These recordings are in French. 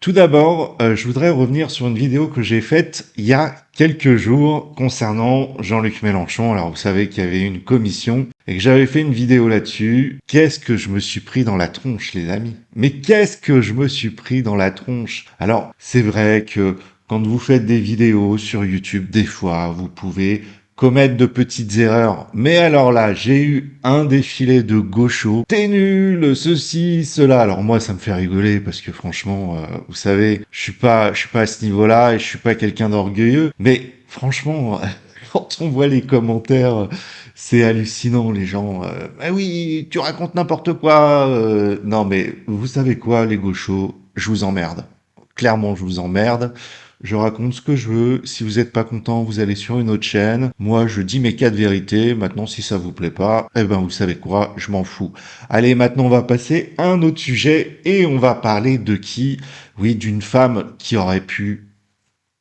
Tout d'abord, je voudrais revenir sur une vidéo que j'ai faite il y a quelques jours concernant Jean-Luc Mélenchon. Alors, vous savez qu'il y avait une commission et que j'avais fait une vidéo là-dessus. Qu'est-ce que je me suis pris dans la tronche, les amis? Mais qu'est-ce que je me suis pris dans la tronche? Alors, c'est vrai que quand vous faites des vidéos sur YouTube, des fois, vous pouvez commettre de petites erreurs. Mais alors là, j'ai eu un défilé de gauchos. T'es nul, ceci, cela. Alors moi, ça me fait rigoler parce que franchement, vous savez, je suis pas à ce niveau-là et je suis pas quelqu'un d'orgueilleux. Mais franchement, quand on voit les commentaires, c'est hallucinant, les gens. Ah oui, tu racontes n'importe quoi. Non, mais vous savez quoi, les gauchos, je vous emmerde. Clairement, je vous emmerde. Je raconte ce que je veux. Si vous n'êtes pas content, vous allez sur une autre chaîne. Moi, je dis mes 4 vérités. Maintenant, si ça vous plaît pas, eh ben, vous savez quoi? Je m'en fous. Allez, maintenant, on va passer à un autre sujet et on va parler de qui? Oui, d'une femme qui aurait pu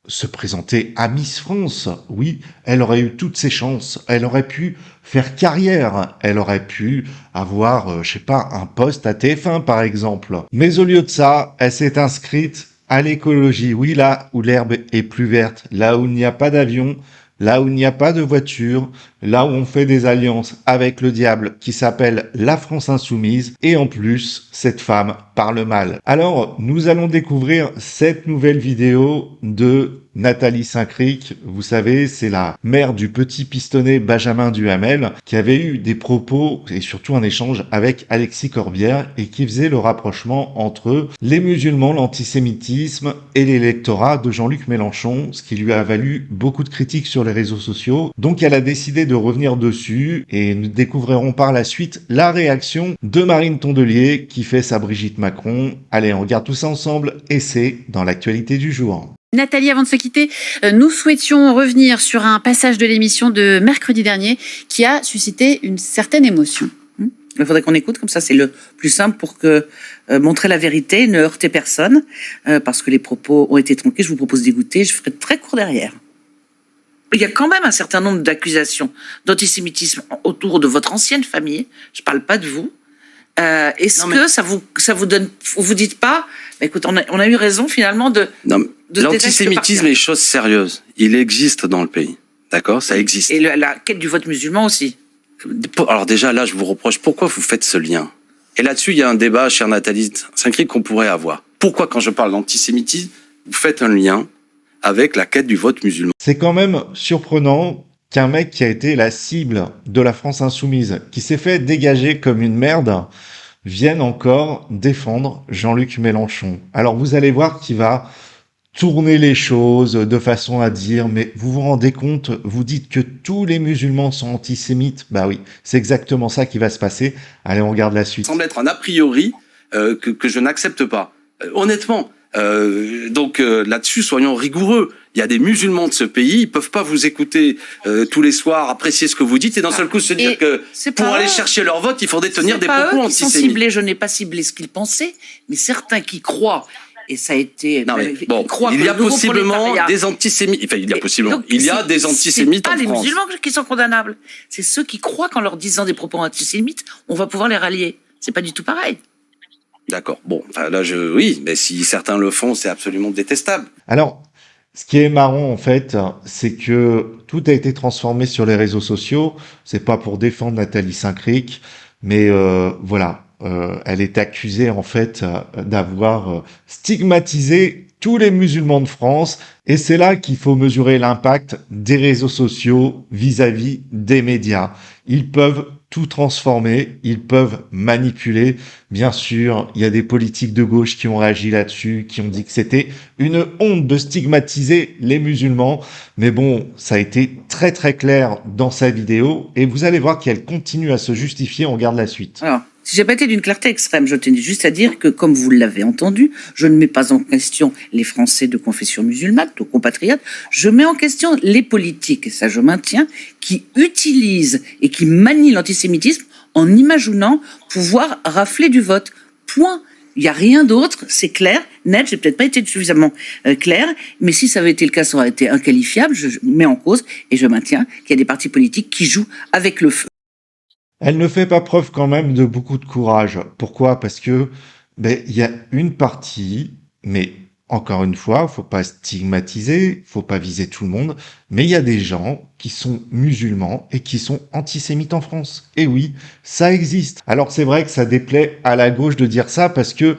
se présenter à Miss France. Oui, elle aurait eu toutes ses chances. Elle aurait pu faire carrière. Elle aurait pu avoir, je sais pas, un poste à TF1 par exemple. Mais au lieu de ça, elle s'est inscrite à l'écologie. Oui, là où l'herbe est plus verte, là où il n'y a pas d'avion, là où il n'y a pas de voiture, là où on fait des alliances avec le diable qui s'appelle la France Insoumise. Et en plus, cette femme parle mal. Alors, nous allons découvrir cette nouvelle vidéo de Nathalie Saint-Cric. Vous savez, c'est la mère du petit pistonné Benjamin Duhamel qui avait eu des propos et surtout un échange avec Alexis Corbière et qui faisait le rapprochement entre les musulmans, l'antisémitisme et l'électorat de Jean-Luc Mélenchon, ce qui lui a valu beaucoup de critiques sur les réseaux sociaux. Donc elle a décidé de revenir dessus et nous découvrirons par la suite la réaction de Marine Tondelier qui fait sa Brigitte Macron. Allez, on regarde tout ça ensemble et c'est dans l'actualité du jour. Nathalie, avant de se quitter, nous souhaitions revenir sur un passage de l'émission de mercredi dernier qui a suscité une certaine émotion. Il faudrait qu'on écoute, comme ça c'est le plus simple pour que montrer la vérité, ne heurter personne, parce que les propos ont été tronqués. Je vous propose d'écouter, je ferai très court derrière. Il y a quand même un certain nombre d'accusations d'antisémitisme autour de votre ancienne famille. Je ne parle pas de vous. Est-ce que ça vous donne, vous dites pas, écoute, on a eu raison finalement de l'antisémitisme est chose sérieuse. Il existe dans le pays. D'accord? Ça existe. Et la quête du vote musulman aussi. Alors déjà, là, je vous reproche, pourquoi vous faites ce lien? Et là-dessus, il y a un débat, chère Nathalie Saint-Cric, qu'on pourrait avoir. Pourquoi, quand je parle d'antisémitisme, vous faites un lien avec la quête du vote musulman? C'est quand même surprenant qu'un mec qui a été la cible de la France Insoumise, qui s'est fait dégager comme une merde, vienne encore défendre Jean-Luc Mélenchon. Alors vous allez voir qu'il va tourner les choses de façon à dire, mais vous vous rendez compte, vous dites que tous les musulmans sont antisémites. Bah oui, c'est exactement ça qui va se passer. Allez, on regarde la suite. Ça semble être un a priori que je n'accepte pas. Honnêtement, donc là-dessus, soyons rigoureux. Il y a des musulmans de ce pays, ils peuvent pas vous écouter tous les soirs, apprécier ce que vous dites et d'un seul coup se dire que pour aller chercher leur vote, il faudrait tenir des propos antisémites. Je n'ai pas ciblé ce qu'ils pensaient, mais certains qui croient. Et ça a été. Non mais bon, il y a possiblement des antisémites. Enfin, il y a possiblement. Donc, il y a des antisémites en France. C'est pas les musulmans qui sont condamnables. C'est ceux qui croient qu'en leur disant des propos antisémites, on va pouvoir les rallier. C'est pas du tout pareil. D'accord. Bon, enfin, là, oui, mais si certains le font, c'est absolument détestable. Alors, ce qui est marrant, en fait, c'est que tout a été transformé sur les réseaux sociaux. C'est pas pour défendre Nathalie Saint-Cric, mais voilà. Elle est accusée, en fait, d'avoir stigmatisé tous les musulmans de France. Et c'est là qu'il faut mesurer l'impact des réseaux sociaux vis-à-vis des médias. Ils peuvent tout transformer, ils peuvent manipuler. Bien sûr, il y a des politiques de gauche qui ont réagi là-dessus, qui ont dit que c'était une honte de stigmatiser les musulmans. Mais bon, ça a été très très clair dans sa vidéo et vous allez voir qu'elle continue à se justifier. On regarde la suite. Alors, si j'ai pas été d'une clarté extrême, je tenais juste à dire que, comme vous l'avez entendu, je ne mets pas en question les Français de confession musulmane, nos compatriotes. Je mets en question les politiques, et ça je maintiens, qui utilisent et qui manient l'antisémitisme en imaginant pouvoir rafler du vote. Point. Il n'y a rien d'autre, c'est clair, net, j'ai peut-être pas été suffisamment clair, mais si ça avait été le cas, ça aurait été inqualifiable, je mets en cause et je maintiens qu'il y a des partis politiques qui jouent avec le feu. Elle ne fait pas preuve quand même de beaucoup de courage. Pourquoi? Parce que il y a une partie, mais encore une fois, faut pas stigmatiser, faut pas viser tout le monde, mais il y a des gens qui sont musulmans et qui sont antisémites en France. Et oui, ça existe. Alors c'est vrai que ça déplaît à la gauche de dire ça parce que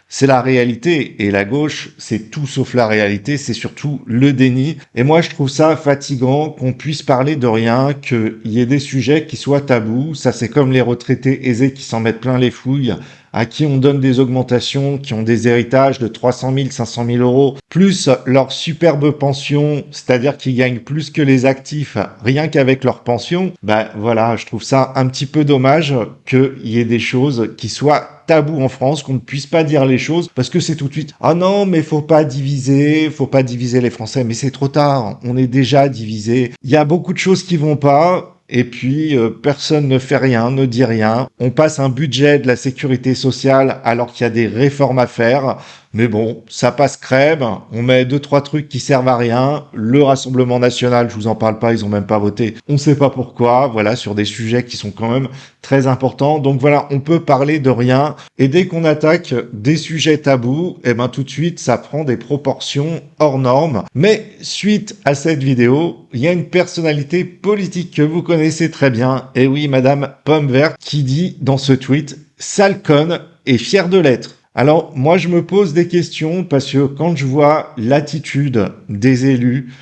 c'est la réalité. Et la gauche, c'est tout sauf la réalité, c'est surtout le déni. Et moi, je trouve ça fatigant qu'on puisse parler de rien, qu'il y ait des sujets qui soient tabous. Ça, c'est comme les retraités aisés qui s'en mettent plein les fouilles, à qui on donne des augmentations, qui ont des héritages de 300 000, 500 000 euros, plus leur superbe pension, c'est-à-dire qu'ils gagnent plus que les actifs, rien qu'avec leur pension. Ben voilà, je trouve ça un petit peu dommage qu'il y ait des choses qui soient tabou en France, qu'on ne puisse pas dire les choses, parce que c'est tout de suite, ah non, mais faut pas diviser les Français, mais c'est trop tard, on est déjà divisé. Il y a beaucoup de choses qui vont pas, et puis personne ne fait rien, ne dit rien. On passe un budget de la sécurité sociale alors qu'il y a des réformes à faire. Mais bon, ça passe crème, on met 2-3 trucs qui servent à rien. Le Rassemblement National, je vous en parle pas, ils ont même pas voté. On sait pas pourquoi, voilà, sur des sujets qui sont quand même très importants. Donc voilà, on peut parler de rien. Et dès qu'on attaque des sujets tabous, eh ben tout de suite, ça prend des proportions hors normes. Mais suite à cette vidéo, il y a une personnalité politique que vous connaissez très bien. Et oui, Madame Pomme Verte, qui dit dans ce tweet, « Sale conne et fière de l'être ». Alors, moi, je me pose des questions parce que quand je vois l'attitude des élus,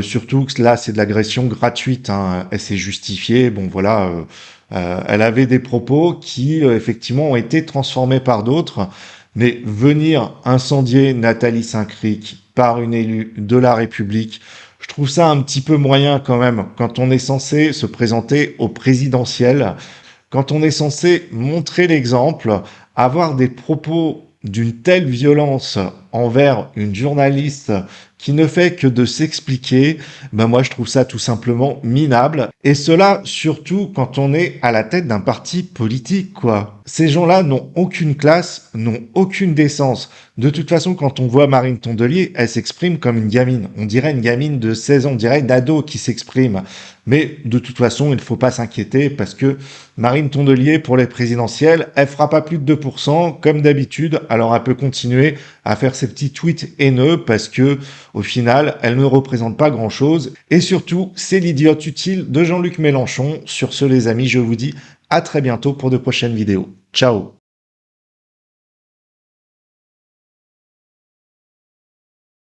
surtout que là, c'est de l'agression gratuite, hein, elle s'est justifiée, bon voilà, elle avait des propos qui, effectivement, ont été transformés par d'autres, mais venir incendier Nathalie Saint-Cric par une élue de la République, je trouve ça un petit peu moyen quand même, quand on est censé se présenter au présidentiel, quand on est censé montrer l'exemple, avoir des propos d'une telle violence envers une journaliste qui ne fait que de s'expliquer, ben moi je trouve ça tout simplement minable. Et cela surtout quand on est à la tête d'un parti politique, quoi. Ces gens-là n'ont aucune classe, n'ont aucune décence. De toute façon, quand on voit Marine Tondelier, elle s'exprime comme une gamine. On dirait une gamine de 16 ans, on dirait une ado qui s'exprime. Mais de toute façon, il ne faut pas s'inquiéter parce que Marine Tondelier, pour les présidentielles, elle fera pas plus de 2%, comme d'habitude. Alors elle peut continuer à faire ses petits tweets haineux parce que, au final, elle ne représente pas grand-chose. Et surtout, c'est l'idiote utile de Jean-Luc Mélenchon. Sur ce, les amis, je vous dis à très bientôt pour de prochaines vidéos. Ciao!